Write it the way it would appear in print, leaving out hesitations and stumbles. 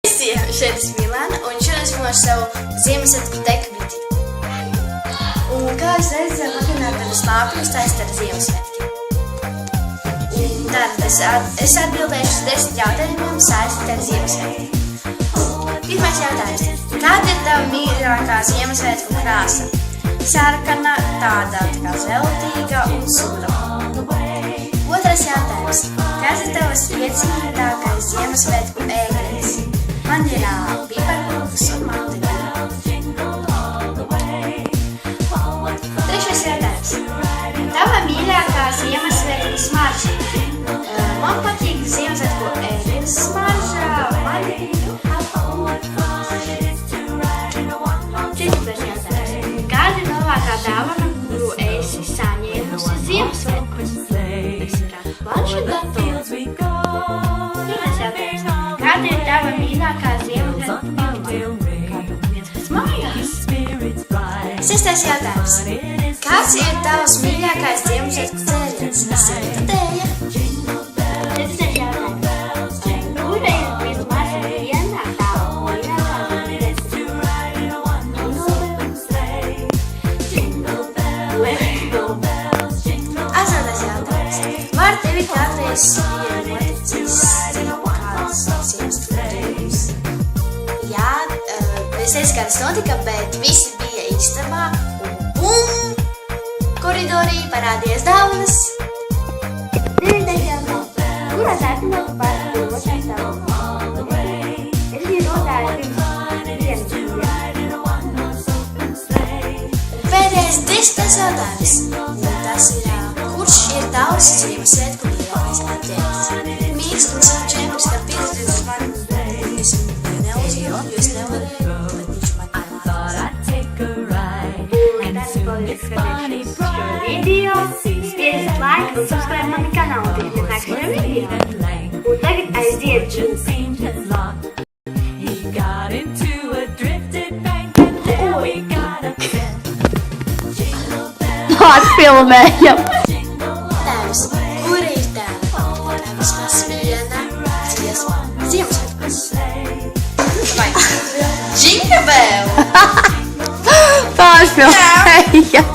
Visiem, šeit ir Milāna, un šodien es filmošu savu Ziemassvētku dekbīti. Un kā es reizu paganāju tādus mākļus, taisīt ar Ziemassvētkiem. Tātad es atbildēšu uz 10 jautājumiem saistīt ar Ziemassvētkiem. Pirmais jautājums. Kāda ir tava mīļākā Ziemassvētku krāsa? Sarkana, tāda kā zeltīga un sudraba. Otrais jautājums. Kāds ir tavas iecīmītākais Ziemassvētku ēdiens? Man ir piparkūkas un mandarīna. Trešais jautājums. Tava mīļākā Ziemassvētku smarža? Man patīk Ziemassvētku ēdienas smarža, mandarīna. Ceturtais jautājums. Kāda ir labākā dāvana, kuru esi saņēmusi Ziemassvētkos? Planšetdators. Pirmais jautājums. Kāda ir tava mīļākā Ziemassvētku pildīte? Mājās. Sestais jautājums. Kāds ir tavs mīļākais Ziemassvētku dzēriens? Silta tēja. Septītais jautājums. Kura ir pirmā diena tava mīļākā dziesma? Astotais jautājums. Vai tevi kādreiz ir noticis kāds Ziemassvētku? Jā, es nezinu, kā tas notika, bet visi bija istabā un koridorī parādījās dāvanas. Devītais jautājums. Kurā sētnē par pirmošais tavu? Es biju rodāju pirms dienas. Pēdējais 10. jautājums. Tas ir, kurš ir tavs Ziemassvētku mīļākais apģērbs? Mīgs un savu čempers, kā piedzīvot man. Es viņu neuzņēmu, jo es nevarēju, bet viņš man atnāca. Paldies, ka skatīties šo video. Spiediet like un subscribe mani kanālu. Tiekamies nākamajā video. Un tagad aiziet džūs. Atfilmējam! Tēvs, kura ir tēva? Tā vismaz viena dziesma Ziemassvētkos. Vai? Jingle Bell! Atfilmējam!